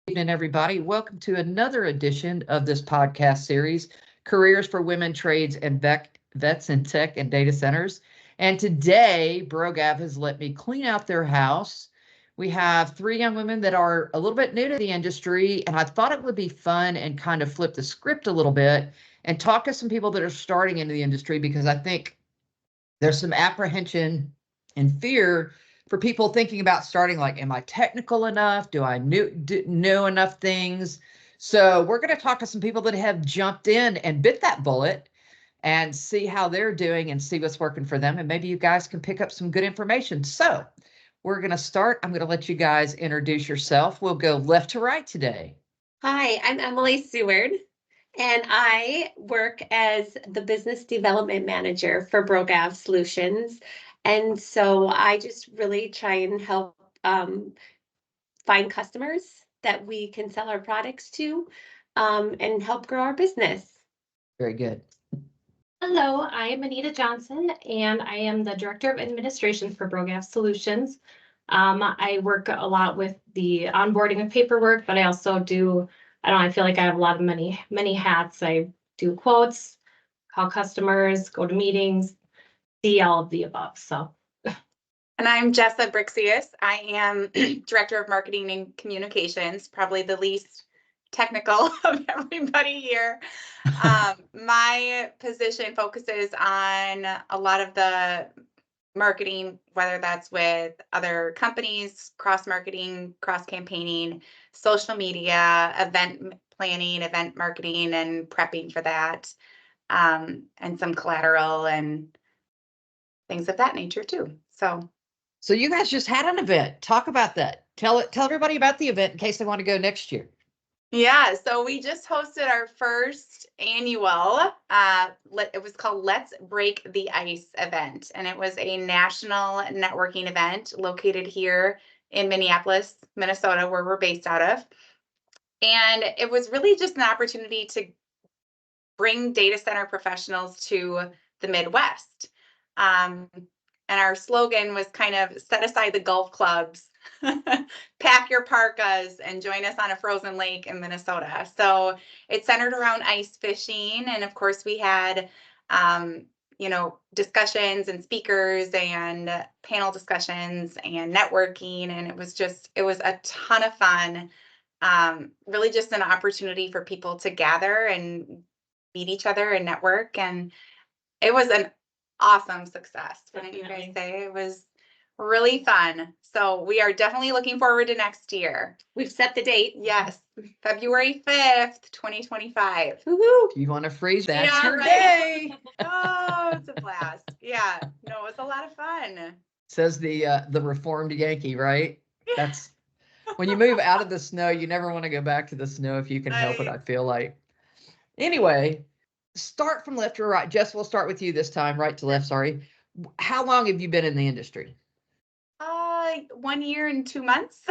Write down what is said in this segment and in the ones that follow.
Evening, everybody. Welcome to another edition of this podcast series, Careers for Women, Trades, and Vets in Tech and Data Centers. And today, BroGav has let me clean out their house. We have three young women that are a little bit new to the industry, and I thought it would be fun and kind of flip the script a little bit and talk to some people that are starting into the industry, because I think there's some apprehension and fear for people thinking about starting, like, am I technical enough? Do I know enough things? So we're going to talk to some people that have jumped in and bit that bullet and see how they're doing and see what's working for them. And maybe you guys can pick up some good information. So we're going to start. I'm going to let you guys introduce yourself. We'll go left to right today. Hi, I'm Emily Seward, and I work as the Business Development Manager for BroGav Solutions. And so I just really try and help find customers that we can sell our products to and help grow our business. Very good. Hello, I am Anita Johnson, and I am the Director of Administration for BroGav Solutions. I work a lot with the onboarding and paperwork, but I also do, I feel like I have a lot of many hats. I do quotes, call customers, go to meetings, see all of the above. So. And I'm Jessa Brixius. I am Director of Marketing and Communications, probably the least technical of everybody here. My position focuses on a lot of the marketing, whether that's with other companies, cross-marketing, cross-campaigning, social media, event planning, event marketing, and prepping for that, and some collateral and things of that nature too. So you guys just had an event. Talk about that. Tell everybody about the event in case they want to go next year. Yeah, so we just hosted our first annual, it was called Let's Break the Ice event. And it was a national networking event located here in Minneapolis, Minnesota, where we're based out of. And it was really just an opportunity to bring data center professionals to the Midwest. And our slogan was kind of set aside the golf clubs, pack your parkas, and join us on a frozen lake in Minnesota. So it centered around ice fishing. And of course, we had, discussions and speakers and panel discussions and networking. And it was a ton of fun. Really just an opportunity for people to gather and meet each other and network. And it was an awesome success. Wouldn't you guys say? It was really fun. So we are definitely looking forward to next year. We've set the date. Yes, February 5th, 2025. If you want to freeze, that's your day. Oh, it's a blast. Yeah, no, it was a lot of fun. Says the reformed Yankee, right? That's when you move out of the snow, you never want to go back to the snow if you can help it, I feel like. Anyway, start from left to right. Jess, we'll start with you this time, right to left, sorry. How long have you been in the industry? 1 year and 2 months.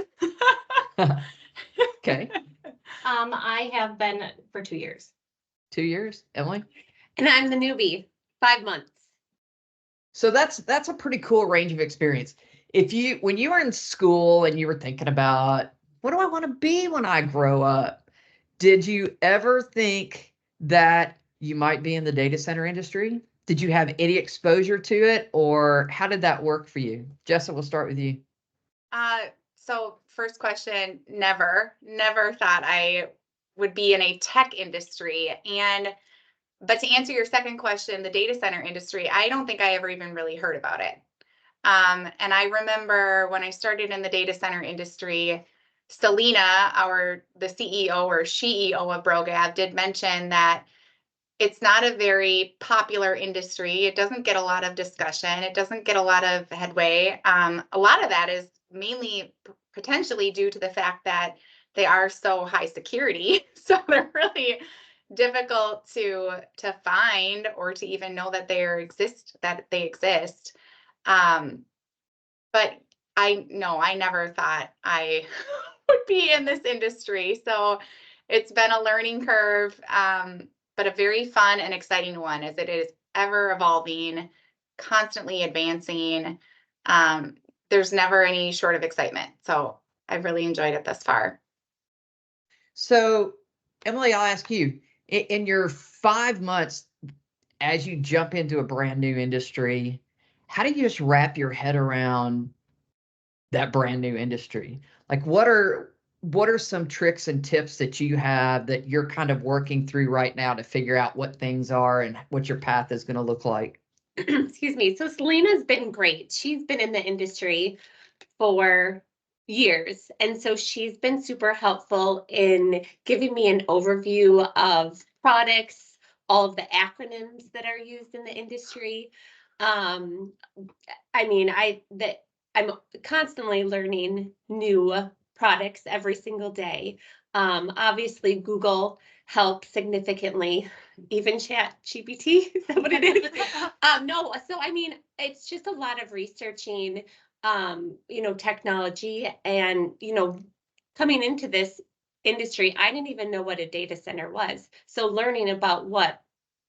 Okay. I have been for 2 years. 2 years, Emily? And I'm the newbie, 5 months. So that's a pretty cool range of experience. When you were in school and you were thinking about, what do I want to be when I grow up? Did you ever think that you might be in the data center industry? Did you have any exposure to it, or how did that work for you? Jessa, we'll start with you. So first question, never thought I would be in a tech industry. But to answer your second question, the data center industry, I don't think I ever even really heard about it. And I remember when I started in the data center industry, Selena, the CEO or CEO of BroGav, did mention that it's not a very popular industry. It doesn't get a lot of discussion. It doesn't get a lot of headway. A lot of that is mainly potentially due to the fact that they are so high security. So they're really difficult to find or to even know that they exist. But I never thought I would be in this industry. So it's been a learning curve, but a very fun and exciting one, as it is ever evolving, constantly advancing. There's never any short of excitement. So I've really enjoyed it thus far. So, Emily, I'll ask you, in your 5 months as you jump into a brand new industry, how do you just wrap your head around that brand new industry? Like what are some tricks and tips that you have that you're kind of working through right now to figure out what things are and what your path is going to look like? Excuse me. So Selena's been great. She's been in the industry for years. And so she's been super helpful in giving me an overview of products, all of the acronyms that are used in the industry. Um, I'm constantly learning new products every single day. Obviously, Google helps significantly, even Chat GPT, is that what it is? No, so I mean, it's just a lot of researching, technology and, coming into this industry, I didn't even know what a data center was. So learning about what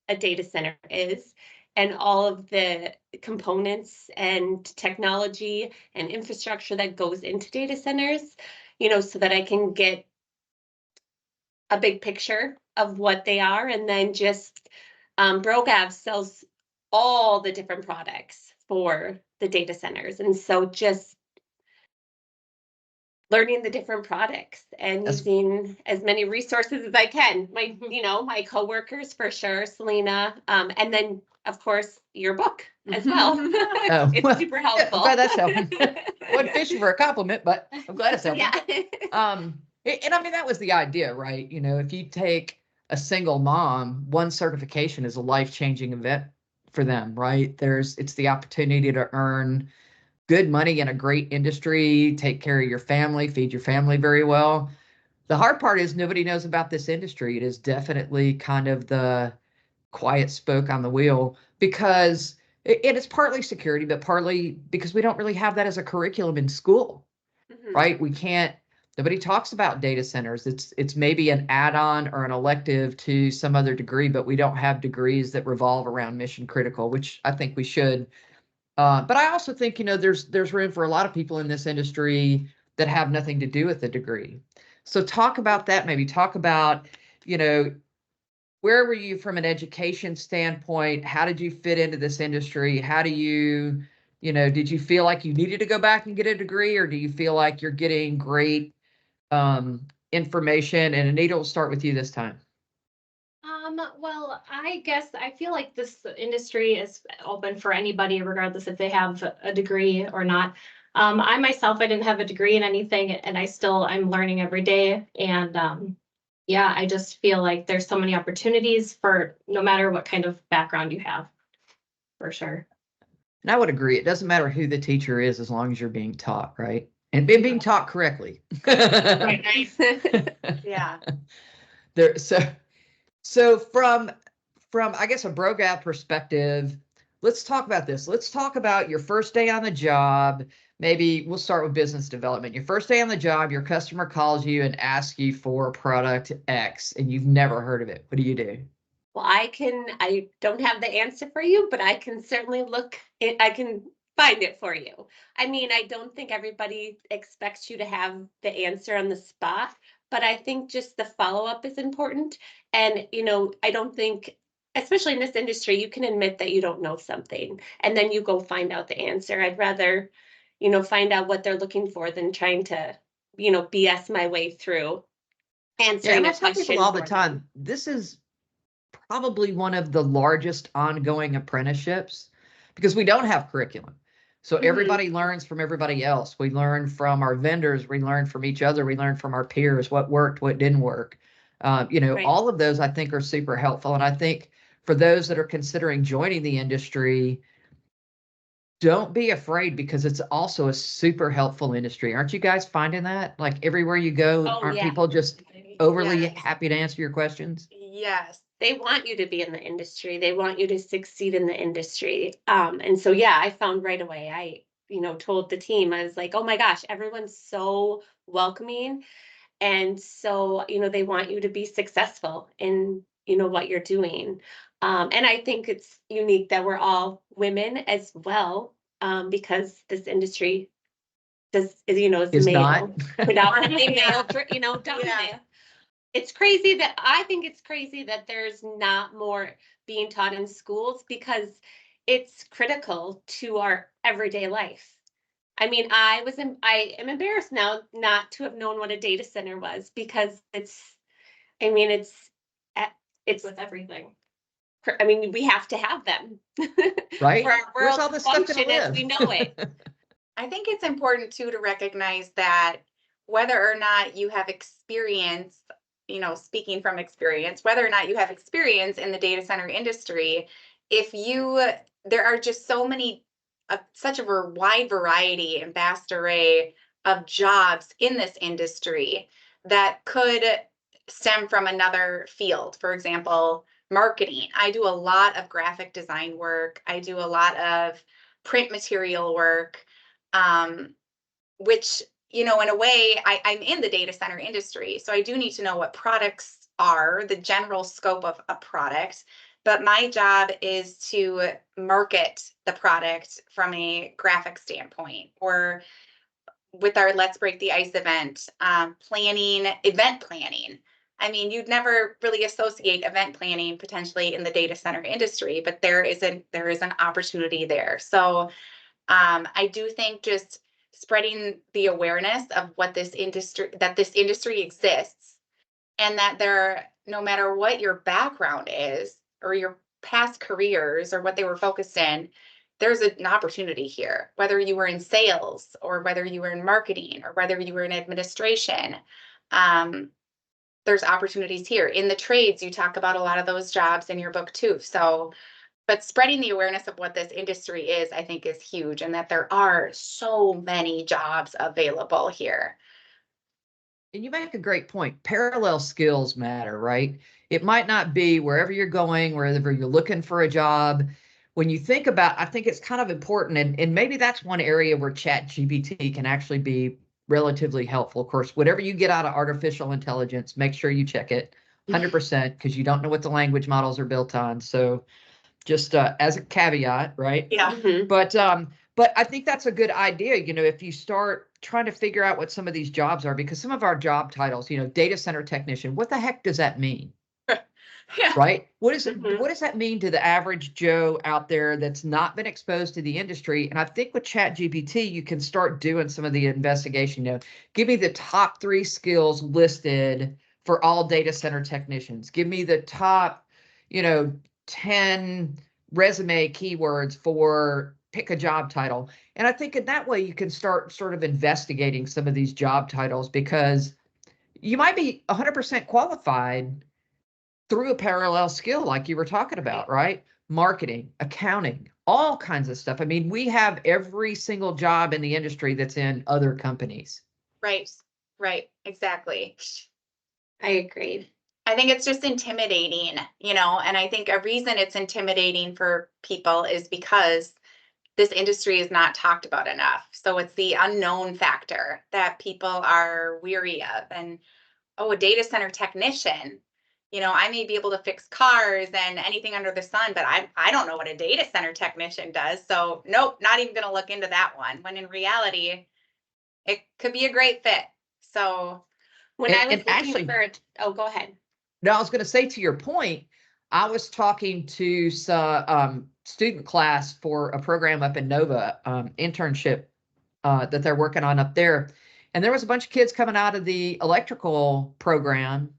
a data center is and all of the components and technology and infrastructure that goes into data centers, so that I can get a big picture of what they are. And then just Brogav sells all the different products for the data centers. And so just learning the different products and using as many resources as I can. My coworkers for sure, Selena, and then of course your book as well. Oh, It's well, super yeah, helpful. I'm glad that's helping. Wasn't fishing for a compliment, but I'm glad it's helping. Yeah. And I mean, that was the idea, right? If you take a single mom, one certification is a life-changing event for them, right? It's the opportunity to earn good money in a great industry, take care of your family, feed your family very well. The hard part is nobody knows about this industry. It is definitely kind of the quiet spoke on the wheel because it's partly security, but partly because we don't really have that as a curriculum in school, right? Nobody talks about data centers. It's maybe an add-on or an elective to some other degree, but we don't have degrees that revolve around mission critical, which I think we should. But I also think, there's room for a lot of people in this industry that have nothing to do with the degree. So talk about that, maybe talk about, where were you from an education standpoint? How did you fit into this industry? How do you, did you feel like you needed to go back and get a degree, or do you feel like you're getting great information? And Anita, will start with you this time. Well, I guess I feel like this industry is open for anybody, regardless if they have a degree or not. I myself, I didn't have a degree in anything, and I'm learning every day. And yeah, I just feel like there's so many opportunities for no matter what kind of background you have, for sure. And I would agree. It doesn't matter who the teacher is as long as you're being taught, right? And being taught correctly. Right, nice. Yeah. So from I guess a Brogav perspective, let's talk about this. Let's talk about your first day on the job. Maybe we'll start with business development. Your first day on the job, your customer calls you and asks you for product X, and you've never heard of it. What do you do? Well, I don't have the answer for you, but I can certainly I can find it for you. I mean, I don't think everybody expects you to have the answer on the spot, but I think just the follow-up is important. And, I don't think, especially in this industry, you can admit that you don't know something and then you go find out the answer. I'd rather, find out what they're looking for than trying to, BS my way through answering I a tell question people all the for them. time, this is probably one of the largest ongoing apprenticeships because we don't have curriculum. So everybody learns from everybody else. We learn from our vendors. We learn from each other. We learn from our peers, what worked, what didn't work. Right. All of those I think are super helpful. And I think for those that are considering joining the industry, don't be afraid because it's also a super helpful industry. Aren't you guys finding that? Like everywhere you go, Oh, aren't yeah. people just overly Yes. happy to answer your questions? Yes. They want you to be in the industry. They want you to succeed in the industry. And so, yeah, I found right away, I, told the team, I was like, oh my gosh, everyone's so welcoming. And so, they want you to be successful in, what you're doing. And I think it's unique that we're all women as well, because this industry is Is male, not. predominantly male, dominated. Yeah. it's crazy that I think it's crazy that there's not more being taught in schools because it's critical to our everyday life. I mean, I am embarrassed now not to have known what a data center was because I mean, it's with everything. I mean, we have to have them Right? for our Where's world all to this stuff gonna function as live? we know it. I think it's important too to recognize that whether or not you have experience, speaking from experience, whether or not you have experience in the data center industry, there are just such a wide variety and vast array of jobs in this industry that could stem from another field. For example, marketing. I do a lot of graphic design work. I do a lot of print material work, which, in a way, I'm in the data center industry. So I do need to know what products are, the general scope of a product. But my job is to market the product from a graphic standpoint, or with our Let's Break the Ice event, event planning. I mean, you'd never really associate event planning potentially in the data center industry, but there is an opportunity there. So I do think just spreading the awareness of that this industry exists, and that no matter what your background is or your past careers or what they were focused in, there's an opportunity here, whether you were in sales or whether you were in marketing or whether you were in administration. There's opportunities here. In the trades, you talk about a lot of those jobs in your book too. So, but spreading the awareness of what this industry is, I think, is huge, and that there are so many jobs available here. And you make a great point. Parallel skills matter, right? It might not be wherever you're going, wherever you're looking for a job. When you think about, I think it's kind of important, and maybe that's one area where ChatGPT can actually be relatively helpful. Of course, whatever you get out of artificial intelligence, make sure you check it 100%, because you don't know what the language models are built on. So just as a caveat, right? Yeah. Mhm. But I think that's a good idea, if you start trying to figure out what some of these jobs are, because some of our job titles, data center technician, what the heck does that mean? Yeah. Right? What Mhm. does that mean to the average Joe out there that's not been exposed to the industry? And I think with ChatGPT, you can start doing some of the investigation. Give me the top 3 skills listed for all data center technicians. Give me the top, 10 resume keywords for pick a job title. And I think in that way, you can start sort of investigating some of these job titles, because you might be 100% qualified through a parallel skill like you were talking about, right? Marketing, accounting, all kinds of stuff. I mean, we have every single job in the industry that's in other companies. Right, exactly. I agreed. I think it's just intimidating, and I think a reason it's intimidating for people is because this industry is not talked about enough. So it's the unknown factor that people are weary of. And, a data center technician, I may be able to fix cars and anything under the sun, but I don't know what a data center technician does. So nope, not even going to look into that one, when in reality, it could be a great fit. So When I was And looking actually, for it, oh, go ahead. no, I was going to say, to your point, I was talking to some student class for a program up in Nova, internship that they're working on up there. And there was a bunch of kids coming out of the electrical program,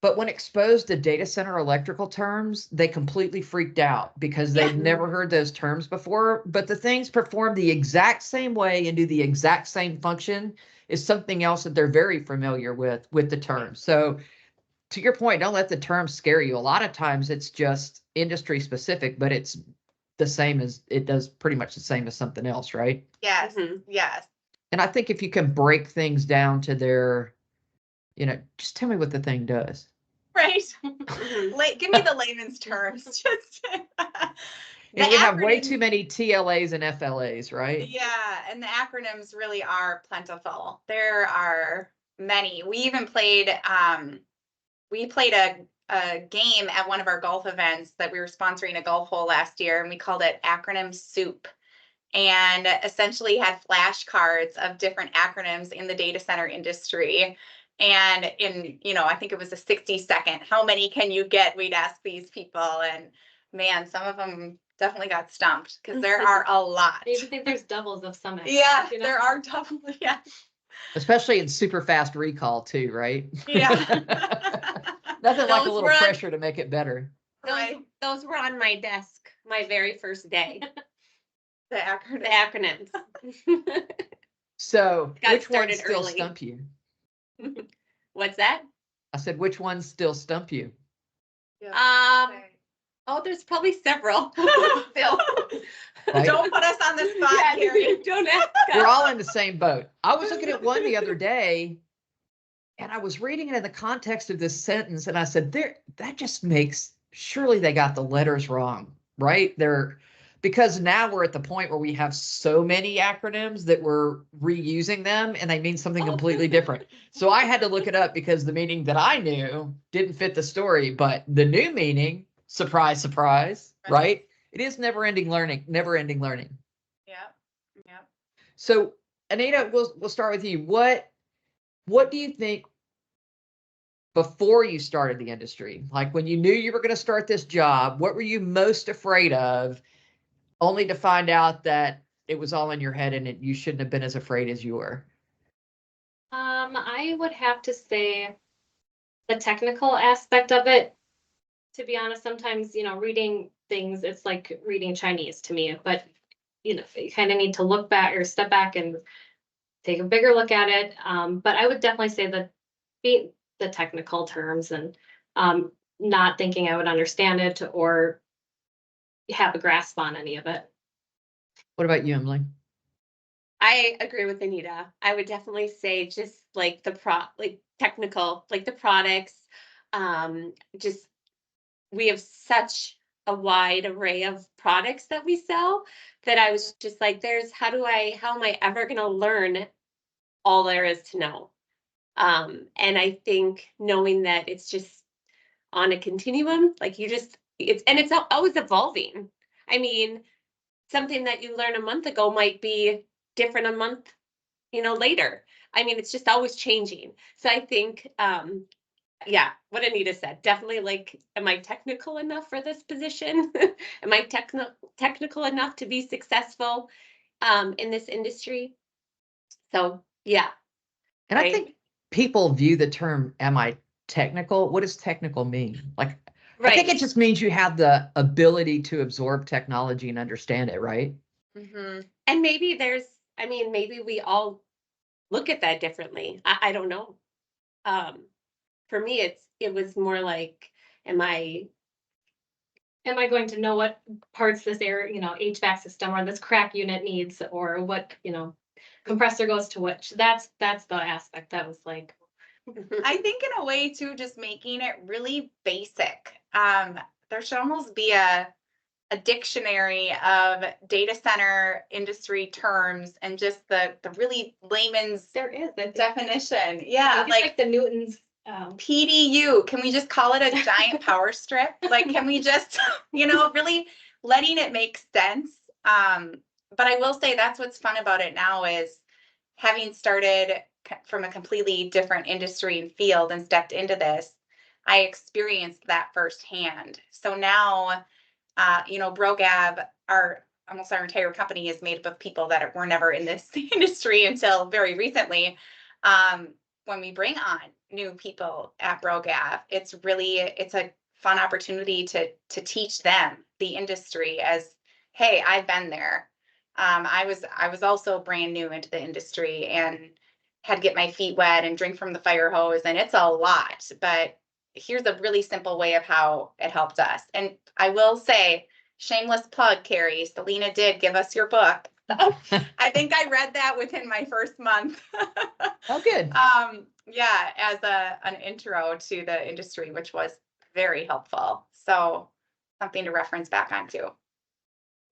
but when exposed to data center electrical terms, they completely freaked out because they'd never heard those terms before. But the things perform the exact same way and do the exact same function is something else that they're very familiar with the terms. So to your point, don't let the terms scare you. A lot of times it's just industry specific, but it's the same as it does pretty much the same as something else, right? yes, Mhm. yes. And I think if you can break things down to their, just tell me what the thing does. Right. Mhm. Give me the layman's terms. Just And we have way acronyms- too many TLAs and FLAs, right? Yeah, and the acronyms really are plentiful. There are many. We played a game at one of our golf events that we were sponsoring a golf hole last year, and we called it Acronym Soup. And essentially had flashcards of different acronyms in the data center industry. And I think it was a 60-second, how many can you get? We'd ask these people, and man, some of them definitely got stumped because there are a lot. I even think there's doubles of some. Yeah, there are double. Yeah. Especially in super fast recall too, right? Yeah. Nothing like a Those little were on- pressure to make it better. Those were on my desk my very first day. The acronym. The acronyms. So Got which ones started still early. stump you? What's that? I said, which ones still stump you? There's probably several. Still. Right? Don't put us on the spot, Carrie. Don't ask We're us. all in the same boat. I was looking at one the other day and I was reading it in the context of this sentence and I said, that just makes, surely they got the letters wrong, right? Because now we're at the point where we have so many acronyms that we're reusing them and they mean something completely different. So I had to look it up because the meaning that I knew didn't fit the story, but the new meaning, surprise, surprise, right? It is never-ending learning, never-ending learning. Yeah. So Anita, we'll start with you. What do you think before you started the industry? Like when you knew you were going to start this job, what were you most afraid of, only to find out that it was all in your head and you shouldn't have been as afraid as you were? I would have to say the technical aspect of it. To be honest, sometimes, reading things, it's like reading Chinese to me, but you kind of need to look back or step back and take a bigger look at it. But I would definitely say that the technical terms and not thinking I would understand it or have a grasp on any of it. What about you, Emily? I agree with Anita. I would definitely say just like technical, like the products. Just we have such a wide array of products that we sell that I was just like, how am I ever going to learn all there is to know? And I think knowing that it's just on a continuum, like it's always evolving. I mean, something that you learn a month ago might be different a month, later. I mean, it's just always changing. So I think, what Anita said, definitely like, am I technical enough for this position? Am I technical enough to be successful in this industry? So, yeah. And I think people view the term, am I technical? What does technical mean? Like, I think it just means you have the ability to absorb technology and understand it, right? Mm-hmm. And maybe maybe we all look at that differently. I don't know. For me, it was more like, am I going to know what parts this HVAC system or this crack unit needs, or what, compressor goes to which? That's the aspect that was like. I think in a way too, just making it really basic. There should almost be a dictionary of data center industry terms and just the really layman's definition. Yeah, like the Newtons. PDU. Can we just call it a giant power strip? Like, can we just, really letting it make sense? But I will say that's what's fun about it now is having started from a completely different industry and field and stepped into this, I experienced that firsthand. So now, BroGav, almost our entire company is made up of people that were never in this industry until very recently. When we bring on new people at BroGav, it's a fun opportunity to teach them the industry as, hey, I've been there. I was also brand new into the industry and had to get my feet wet and drink from the fire hose, and it's a lot, but here's a really simple way of how it helped us. And I will say, shameless plug, Carrie, Selena did give us your book. I think I read that within my first month. Oh, good. As an intro to the industry, which was very helpful. So something to reference back on too.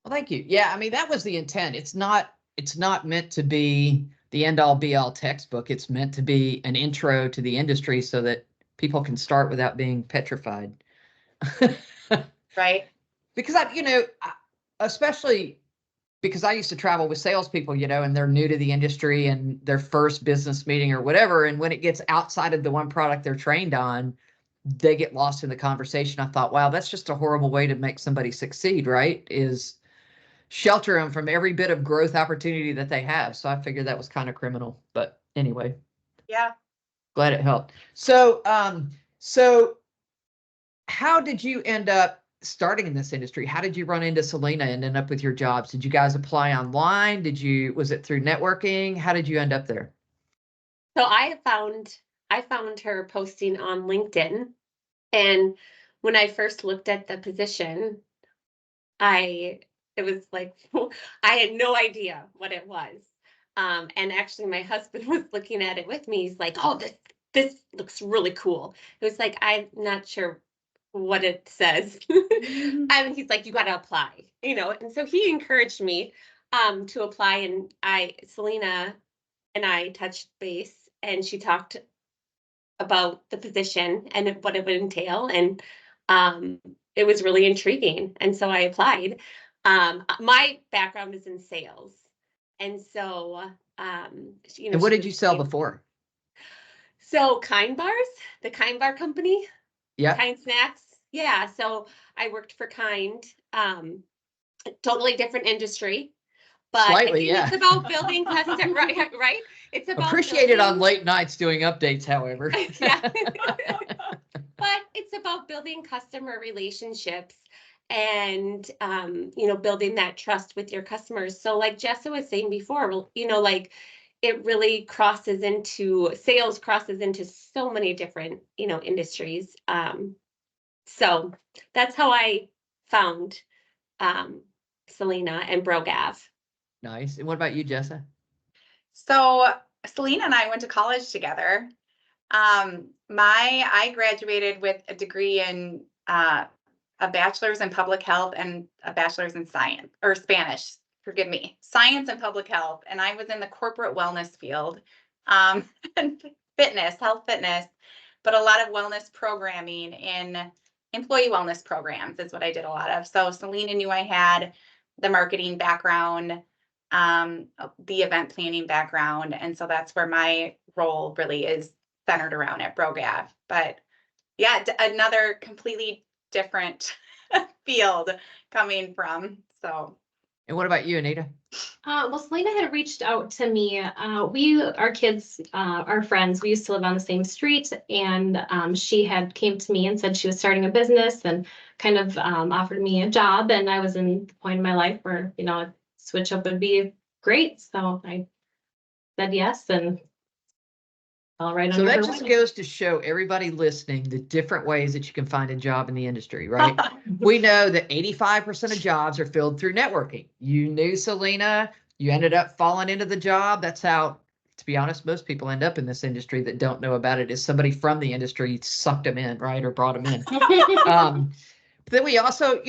Well, thank you. Yeah, I mean, that was the intent. It's not meant to be the end all be all textbook. It's meant to be an intro to the industry so that people can start without being petrified. Right. Because especially because I used to travel with salespeople, and they're new to the industry and their first business meeting or whatever. And when it gets outside of the one product they're trained on, they get lost in the conversation. I thought, wow, that's just a horrible way to make somebody succeed, right? Is shelter them from every bit of growth opportunity that they have. So I figured that was kind of criminal, but anyway. Yeah. Glad it helped. So, so how did you end up starting in this industry? How did you run into Selena and end up with your jobs? Did you guys apply online? Was it through networking? How did you end up there? So I found her posting on LinkedIn, and when I first looked at the position, it was like I had no idea what it was. And actually my husband was looking at it with me. He's like, "Oh, this looks really cool." It was like, I'm not sure what it says. And he's like, "You got to apply," and so he encouraged me to apply, and Selena and I touched base, and she talked about the position and what it would entail, and it was really intriguing, and so I applied. My background is in sales, and so and what did you sell before? So Kind Bars, the Kind Bar company. Yeah. Kind Snacks. Yeah. So I worked for Kind. Totally different industry. But slightly, again, yeah. It's about building custom, right? It's about appreciated on late nights doing updates, however. Yeah. But it's about building customer relationships and building that trust with your customers. So like Jessa was saying before, like it really crosses into so many different, industries. So that's how I found Selena and Brogav. Nice. And what about you, Jessa? So Selena and I went to college together. I graduated with a degree in a bachelor's in public health and a bachelor's in science or Spanish, forgive me, science and public health. And I was in the corporate wellness field, and health fitness, but a lot of wellness programming in employee wellness programs is what I did a lot of. So Selena knew I had the marketing background, the event planning background. And so that's where my role really is centered around at Brogav. But yeah, another completely different field coming from. So. And what about you, Anita? Well, Selena had reached out to me. Our kids, our friends, we used to live on the same street, and she had came to me and said she was starting a business and kind of offered me a job. And I was in the point in my life where, a switch up would be great. So I said yes, and all right. So that just goes to show everybody listening the different ways that you can find a job in the industry, right? We know that 85% of jobs are filled through networking. You knew Selena, you ended up falling into the job. That's how, to be honest, most people end up in this industry that don't know about it, is somebody from the industry sucked them in, right? Or brought them in. But then we also,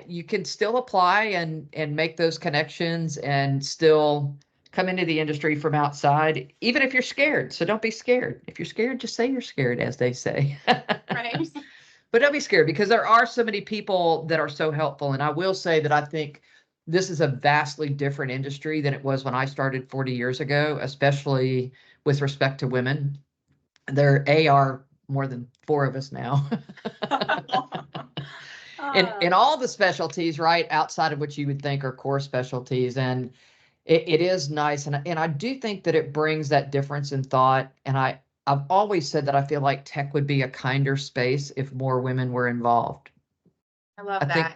you can still apply and make those connections and still come into the industry from outside, even if you're scared. So don't be scared. If you're scared, just say you're scared, as they say. Right. But don't be scared, because there are so many people that are so helpful. And I will say that I think this is a vastly different industry than it was when I started 40 years ago, especially with respect to women. There are more than 4 of us now. In all the specialties, right, outside of what you would think are core specialties. And it is nice. And I do think that it brings that difference in thought. And I've always said that I feel like tech would be a kinder space if more women were involved. I think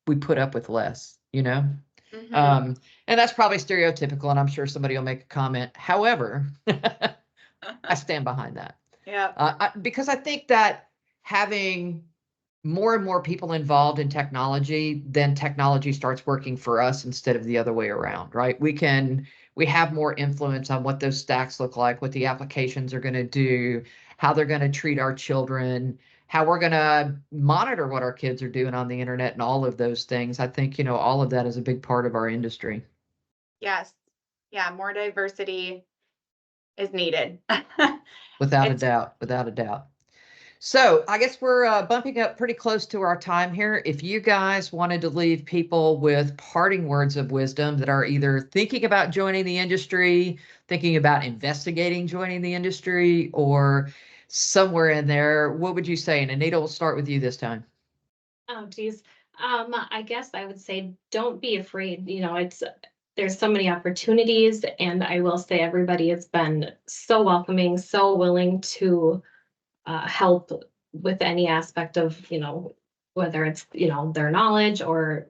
we put up with less, Mm-hmm. And that's probably stereotypical, and I'm sure somebody will make a comment. However, I stand behind that. Yeah. Because I think that having more and more people involved in technology, then technology starts working for us instead of the other way around, right? We have more influence on what those stacks look like, what the applications are going to do, how they're going to treat our children, how we're going to monitor what our kids are doing on the internet, and all of those things. I think, all of that is a big part of our industry. Yes. Yeah. More diversity is needed. Without a doubt. So I guess we're bumping up pretty close to our time here. If you guys wanted to leave people with parting words of wisdom that are either thinking about joining the industry, thinking about investigating joining the industry, or somewhere in there, what would you say? And Anita, we'll start with you this time. Oh, geez. I guess I would say don't be afraid. There's so many opportunities, and I will say everybody has been so welcoming, so willing to help with any aspect of, whether it's, their knowledge or,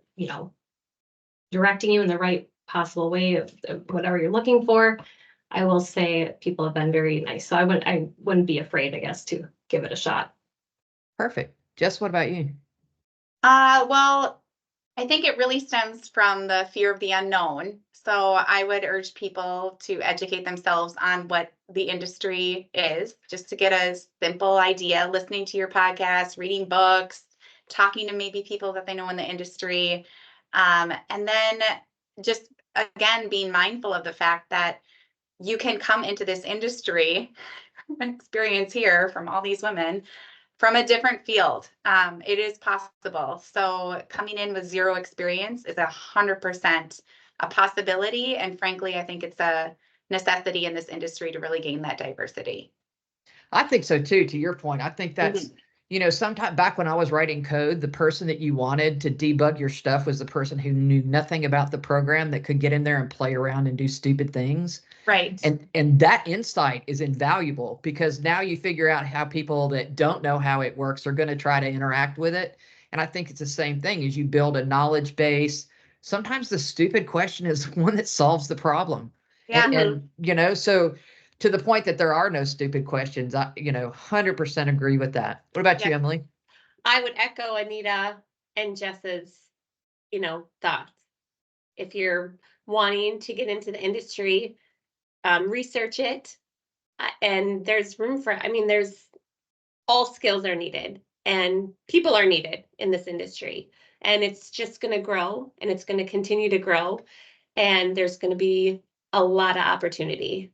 directing you in the right possible way of whatever you're looking for. I will say people have been very nice. So I wouldn't be afraid, I guess, to give it a shot. Perfect. Jess, what about you? Well, I think it really stems from the fear of the unknown. So I would urge people to educate themselves on what the industry is, just to get a simple idea, listening to your podcast, reading books, talking to maybe people that they know in the industry. And then just, again, being mindful of the fact that you can come into this industry, experience here from all these women, from a different field. It is possible. So coming in with zero experience is 100% a possibility. And frankly, I think it's a necessity in this industry to really gain that diversity. I think so too, to your point. I think that's, sometime back when I was writing code, the person that you wanted to debug your stuff was the person who knew nothing about the program that could get in there and play around and do stupid things. Right. And that insight is invaluable because now you figure out how people that don't know how it works are going to try to interact with it. And I think it's the same thing as you build a knowledge base. Sometimes the stupid question is one that solves the problem. Yeah. And so to the point that there are no stupid questions, I 100% agree with that. What about you, Emily? I would echo Anita and Jess's, thoughts. If you're wanting to get into the industry, research it. And there's room for, there's all skills are needed and people are needed in this industry. And it's just going to grow and it's going to continue to grow. And there's going to be a lot of opportunity.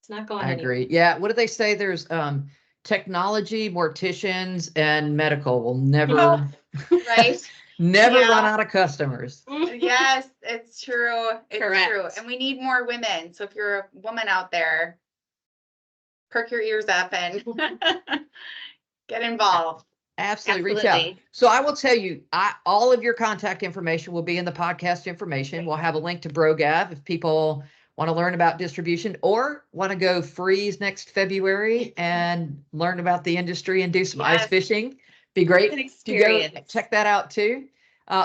It's not going I anywhere. agree. Yeah. What do they say? There's technology, morticians, and medical will never, Right. never Yeah. run out of customers. Yes, it's true. It's Correct. true. And we need more women. So if you're a woman out there, perk your ears up and get involved. Absolutely. Reach out. So I will tell you, all of your contact information will be in the podcast information. We'll have a link to BroGav if people want to learn about distribution or want to go freeze next February and learn about the industry and do some ice fishing. Be great to go check that out too.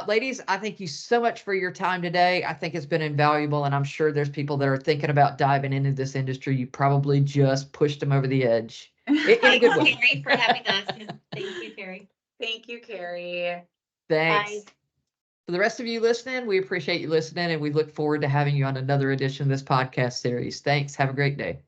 Ladies, I thank you so much for your time today. I think it's been invaluable, and I'm sure there's people that are thinking about diving into this industry. You probably just pushed them over the edge. In a good way. Thank you for having us. Thank you, Carrie. Thank you, Carrie. Thanks. Bye. For the rest of you listening, we appreciate you listening, and we look forward to having you on another edition of this podcast series. Thanks. Have a great day.